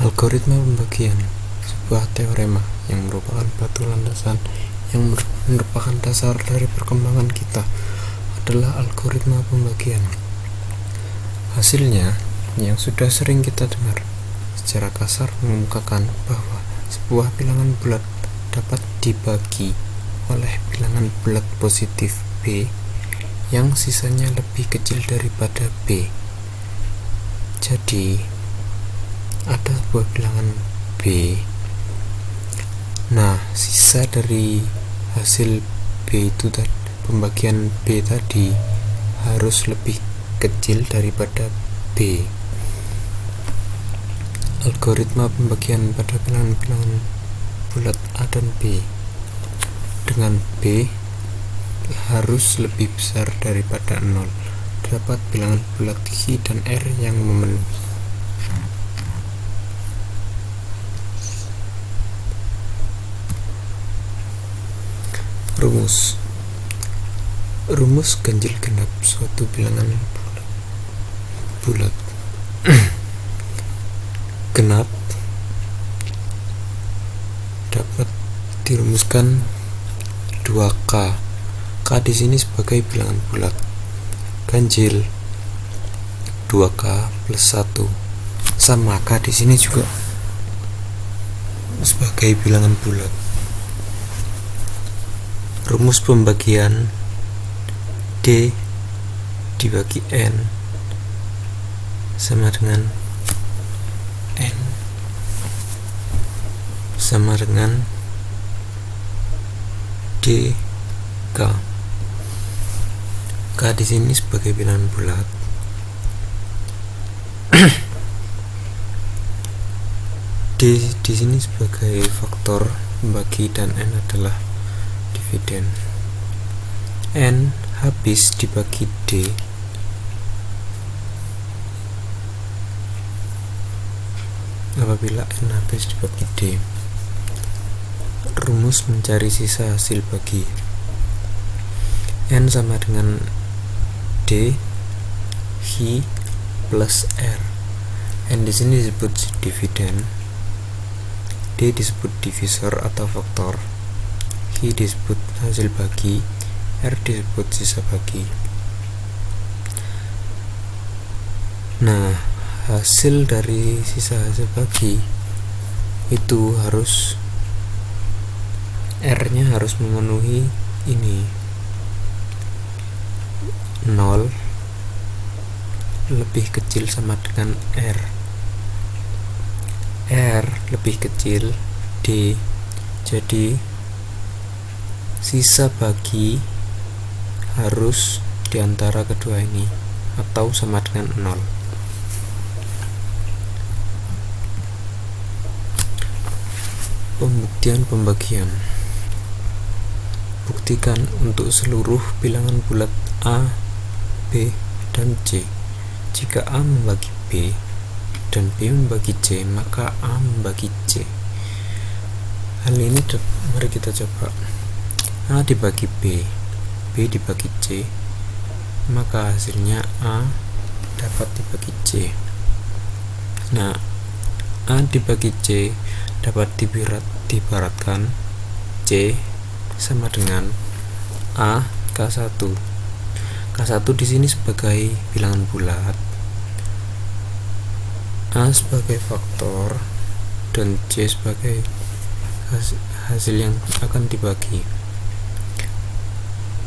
Algoritma pembagian, sebuah teorema yang merupakan batu landasan yang merupakan dasar dari perkembangan kita, adalah algoritma pembagian. Hasilnya yang sudah sering kita dengar secara kasar mengemukakan bahwa sebuah bilangan bulat dapat dibagi oleh bilangan bulat positif B yang sisanya lebih kecil daripada B. Jadi ada sebuah bilangan B. Nah, sisa dari hasil B itu pembagian B tadi harus lebih kecil daripada B. Algoritma pembagian pada bilangan-bilangan bulat A dan B dengan B harus lebih besar daripada 0. Terdapat bilangan bulat Q dan R yang memenuhi. Rumus ganjil genap suatu bilangan bulat. Genap dapat dirumuskan 2K. K di sini sebagai bilangan bulat. Ganjil 2K plus 1 sama K di sini juga sebagai bilangan bulat. Rumus pembagian D dibagi N sama dengan N sama dengan DK. K di sini sebagai bilangan bulat. D di sini sebagai faktor pembagi dan N adalah dividen. N habis dibagi D apabila N habis dibagi D. Rumus mencari sisa hasil bagi. N sama dengan D Q plus R. N di sini disebut dividen, D disebut divisor atau faktor, Q disebut hasil bagi, R disebut sisa bagi. Nah, hasil dari sisa hasil bagi itu harus R nya harus memenuhi ini 0 lebih kecil sama dengan R lebih kecil D. Jadi sisa bagi harus diantara kedua ini atau sama dengan 0. Pembuktian pembagian. Buktikan untuk seluruh bilangan bulat A, B, dan C. Jika A membagi B dan B membagi C, maka A membagi C. Hal ini mari kita coba. A dibagi B, B dibagi C, maka hasilnya A dapat dibagi C. Nah, A dibagi C dapat diibaratkan C sama dengan A K1. K1 di sini sebagai bilangan bulat, A sebagai faktor, dan C sebagai hasil yang akan dibagi.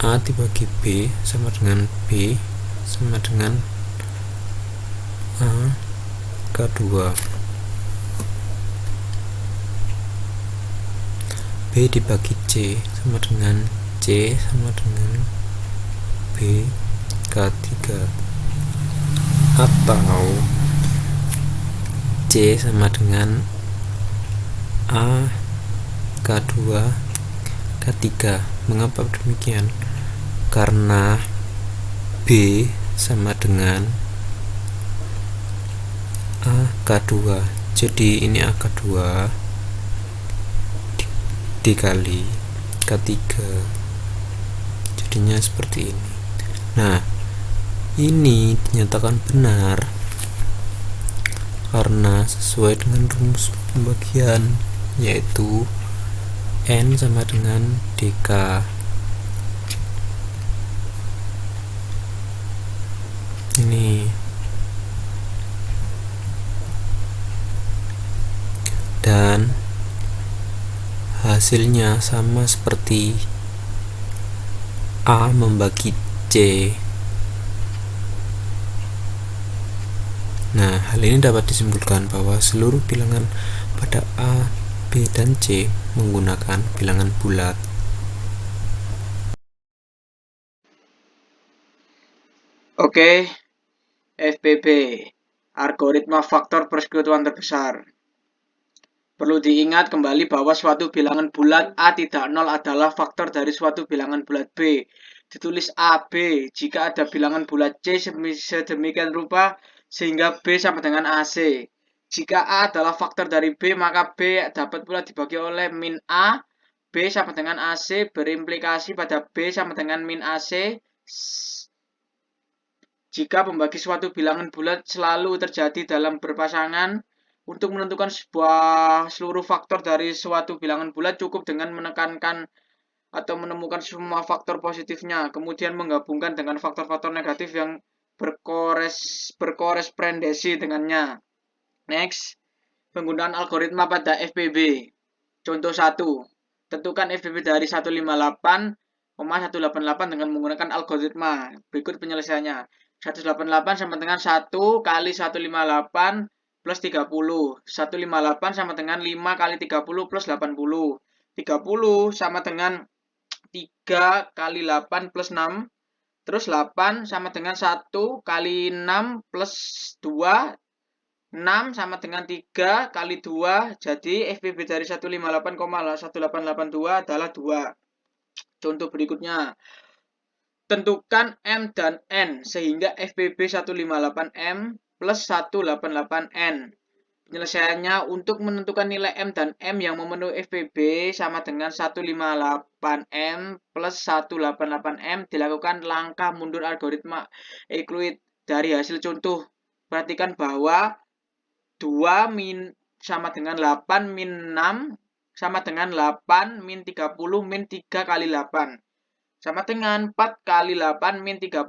A dibagi B sama dengan B sama dengan A K2. B dibagi C sama dengan C sama dengan B K3, atau C sama dengan A K2 K3. Mengapa demikian? Karena B sama dengan A K2, jadi ini A K2 dikali K3, jadinya seperti ini. Nah, ini dinyatakan benar karena sesuai dengan rumus pembagian, yaitu N sama dengan DK. Ini. Dan hasilnya sama seperti A membagi C. Nah, hal ini dapat disimpulkan bahwa seluruh bilangan pada A, B, dan C menggunakan bilangan bulat. Oke, FPB, algoritma faktor persekutuan terbesar. Perlu diingat kembali bahwa suatu bilangan bulat A tidak nol adalah faktor dari suatu bilangan bulat B. Ditulis AB jika ada bilangan bulat C sedemikian rupa sehingga B sama dengan AC. Jika A adalah faktor dari B, maka B dapat pula dibagi oleh min A. B sama dengan AC berimplikasi pada B sama dengan min AC. Jika pembagi suatu bilangan bulat selalu terjadi dalam berpasangan, untuk menentukan seluruh faktor dari suatu bilangan bulat cukup dengan menekankan atau menemukan semua faktor positifnya, kemudian menggabungkan dengan faktor-faktor negatif yang berkorespondensi dengannya. Next, penggunaan algoritma pada FPB. Contoh 1. Tentukan FPB dari 158,188 dengan menggunakan algoritma. Berikut penyelesaiannya. 188 sama dengan 1 kali 158 plus 30. 158 sama dengan 5 kali 30 plus 80. 30 sama dengan 3 kali 8 plus 6. Terus 8 sama dengan 1 kali 6 plus 2. 6 sama dengan 3 kali 2. Jadi FPB dari 158,1882 adalah 2. Contoh berikutnya. Tentukan M dan N sehingga FPB 158M plus 188N. Penyelesaiannya untuk menentukan nilai M dan M yang memenuhi FPB sama dengan 158M plus 188M dilakukan langkah mundur algoritma Euclid dari hasil contoh. Perhatikan bahwa 2 min sama dengan 8 min 6 sama dengan 8 min 30 min 3 kali 8. Sama dengan 4 kali 8 min 30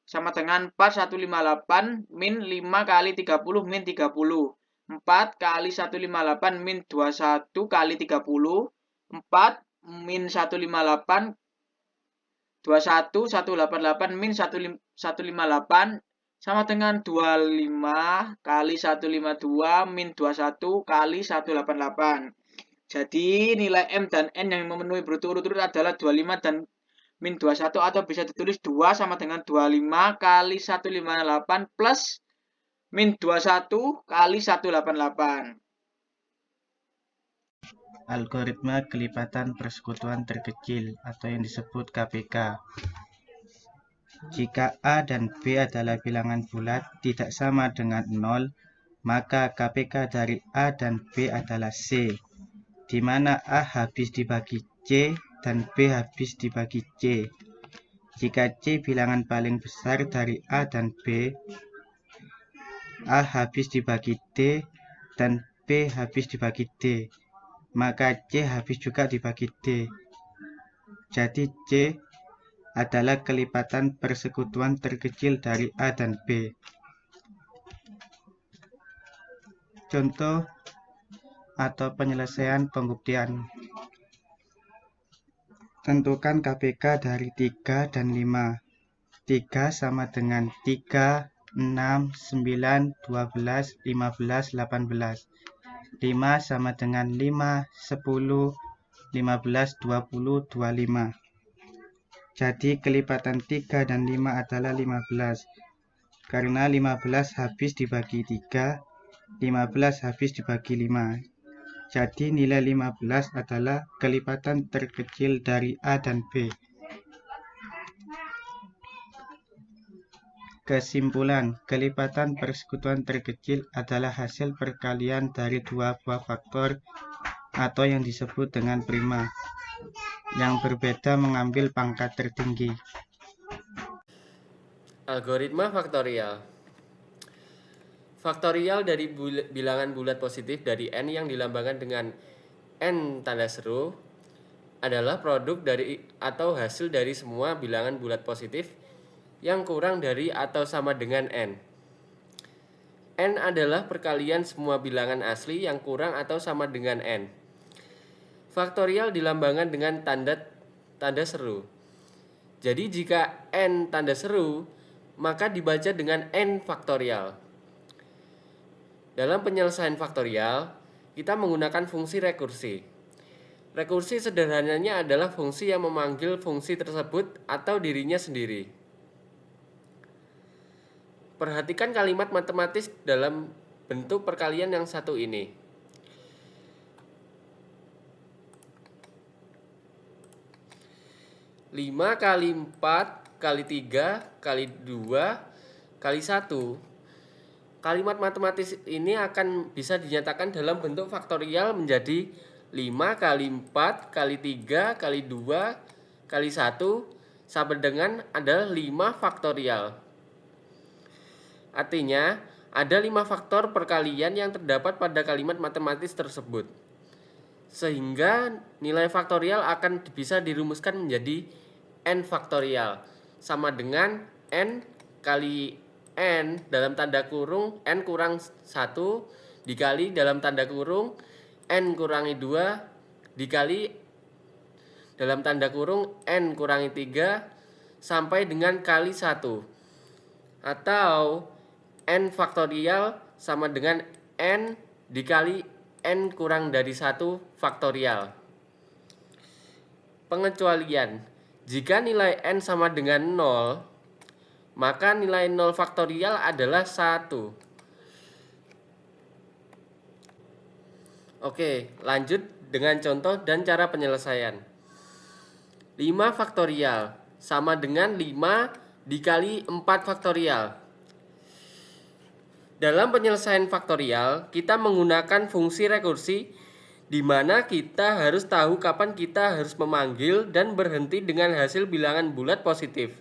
sama dengan 4158 min 5 kali 30 min 30. 4 kali 158 min 21 kali 30. 4 min 158 21 188 min 158 sama dengan 25 kali 152 min 21 kali 188. Jadi nilai M dan N yang memenuhi berturut-turut adalah 25 dan min 21 atau bisa ditulis 2 sama dengan 25 kali 158 plus min 21 kali 188. Algoritma kelipatan persekutuan terkecil atau yang disebut KPK. Jika A dan B adalah bilangan bulat tidak sama dengan 0, maka KPK dari A dan B adalah C, di mana A habis dibagi C dan B habis dibagi C. Jika C bilangan paling besar dari A dan B, A habis dibagi D dan B habis dibagi D, maka C habis juga dibagi D. Jadi C adalah kelipatan persekutuan terkecil dari A dan B. Contoh atau penyelesaian pembuktian. Tentukan KPK dari 3 dan 5. 3 sama dengan 3, 6, 9, 12, 15, 18. 5 sama dengan 5, 10, 15, 20, 25. Jadi kelipatan 3 dan 5 adalah 15. Karena 15 habis dibagi 3, 15 habis dibagi 5. Jadi nilai 15 adalah kelipatan terkecil dari A dan B. Kesimpulan, kelipatan persekutuan terkecil adalah hasil perkalian dari dua buah faktor atau yang disebut dengan prima, yang berbeda mengambil pangkat tertinggi. Algoritma faktorial. Faktorial dari bilangan bulat positif dari n yang dilambangkan dengan n tanda seru adalah produk dari atau hasil dari semua bilangan bulat positif yang kurang dari atau sama dengan n. N adalah perkalian semua bilangan asli yang kurang atau sama dengan n. Faktorial dilambangkan dengan tanda seru. Jadi jika n tanda seru, maka dibaca dengan n faktorial. Dalam penyelesaian faktorial, kita menggunakan fungsi rekursi. Rekursi sederhananya adalah fungsi yang memanggil fungsi tersebut atau dirinya sendiri. Perhatikan kalimat matematis dalam bentuk perkalian yang satu ini. 5 kali 4 kali 3 kali 2 kali 1. Kalimat matematis ini akan bisa dinyatakan dalam bentuk faktorial menjadi 5 kali 4 kali 3 kali 2 kali 1 sama dengan adalah 5 faktorial. Artinya, ada 5 faktor perkalian yang terdapat pada kalimat matematis tersebut. Sehingga nilai faktorial akan bisa dirumuskan menjadi n faktorial sama dengan n kali n dalam tanda kurung n kurang 1 dikali dalam tanda kurung n kurangi 2 dikali dalam tanda kurung n kurangi 3 sampai dengan kali 1. Atau n faktorial sama dengan n dikali n kurang dari 1 faktorial. Pengecualian. Jika nilai n sama dengan 0, maka nilai 0 faktorial adalah 1. Oke, lanjut dengan contoh dan cara penyelesaian. 5 faktorial sama dengan 5 dikali 4 faktorial. Dalam penyelesaian faktorial, kita menggunakan fungsi rekursi di mana kita harus tahu kapan kita harus memanggil dan berhenti dengan hasil bilangan bulat positif.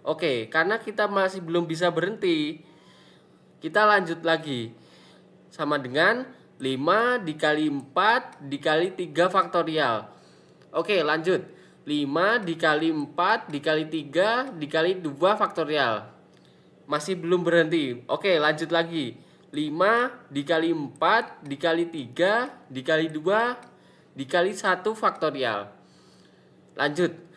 Oke, karena kita masih belum bisa berhenti, kita lanjut lagi. Sama dengan 5 dikali 4 dikali 3 faktorial. Oke, lanjut. 5 dikali 4 dikali 3 dikali 2 faktorial. Masih belum berhenti. Oke, lanjut lagi. 5 dikali 4 dikali 3 dikali 2 dikali 1 faktorial. Lanjut.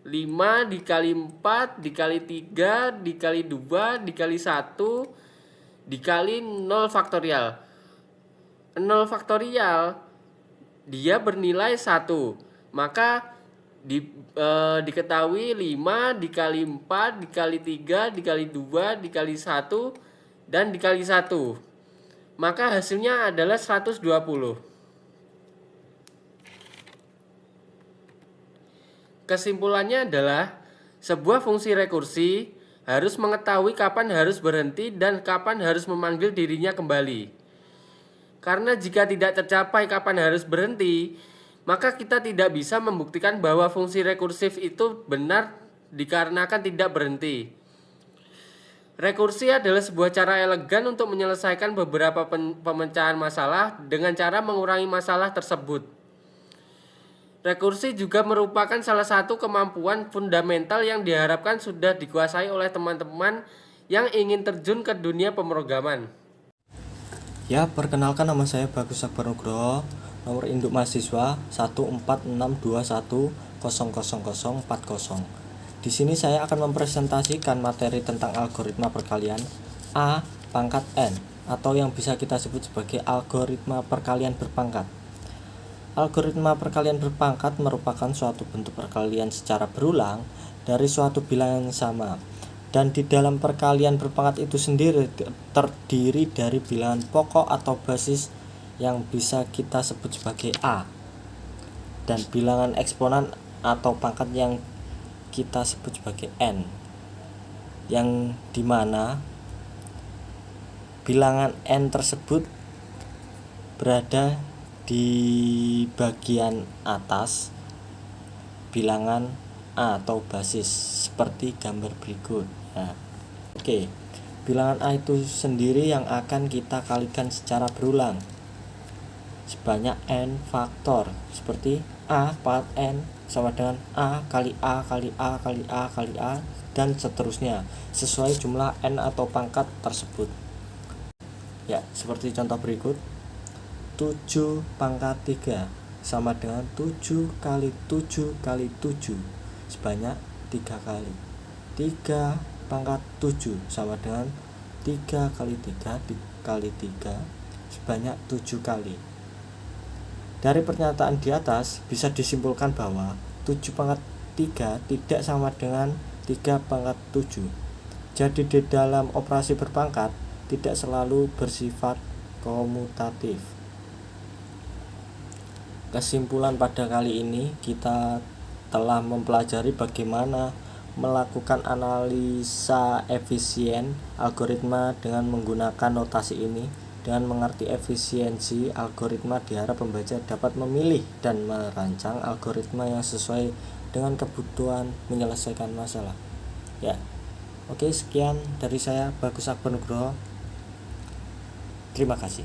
5 dikali 4 dikali 3 dikali 2 dikali 1 dikali 0 faktorial. 0 faktorial dia bernilai 1. Maka diketahui 5 dikali 4 dikali 3 dikali 2 dikali 1 dan dikali 1. Maka hasilnya adalah 120. Kesimpulannya adalah sebuah fungsi rekursi harus mengetahui kapan harus berhenti dan kapan harus memanggil dirinya kembali. Karena jika tidak tercapai kapan harus berhenti, maka kita tidak bisa membuktikan bahwa fungsi rekursif itu benar dikarenakan tidak berhenti. Rekursi adalah sebuah cara elegan untuk menyelesaikan beberapa pemecahan masalah dengan cara mengurangi masalah tersebut. Rekursi juga merupakan salah satu kemampuan fundamental yang diharapkan sudah dikuasai oleh teman-teman yang ingin terjun ke dunia pemrograman. Ya, perkenalkan nama saya Bagus Akbar Nugroho, nomor induk mahasiswa 14621000040. Di sini saya akan mempresentasikan materi tentang algoritma perkalian A pangkat N atau yang bisa kita sebut sebagai algoritma perkalian berpangkat. Algoritma perkalian berpangkat merupakan suatu bentuk perkalian secara berulang dari suatu bilangan yang sama. Dan di dalam perkalian berpangkat itu sendiri terdiri dari bilangan pokok atau basis yang bisa kita sebut sebagai A dan bilangan eksponan atau pangkat yang kita sebut sebagai N, yang dimana bilangan N tersebut berada di bagian atas bilangan A atau basis seperti gambar berikut. Oke, bilangan A itu sendiri yang akan kita kalikan secara berulang sebanyak n faktor, seperti A pangkat n sama dengan A kali A kali A kali A kali A dan seterusnya sesuai jumlah n atau pangkat tersebut. Ya, seperti contoh berikut. 7 pangkat 3 sama dengan 7 kali 7 kali 7 sebanyak 3 kali. 3 pangkat 7 sama dengan 3 kali 3 kali 3 sebanyak 7 kali. Dari pernyataan di atas bisa disimpulkan bahwa 7 pangkat 3 tidak sama dengan 3 pangkat 7. Jadi di dalam operasi berpangkat tidak selalu bersifat komutatif. Kesimpulan pada kali ini, kita telah mempelajari bagaimana melakukan analisa efisien algoritma dengan menggunakan notasi ini. Dengan mengerti efisiensi algoritma, diharap pembaca dapat memilih dan merancang algoritma yang sesuai dengan kebutuhan menyelesaikan masalah. Ya, oke, sekian dari saya, Bagus Akbar Nugroho. Terima kasih.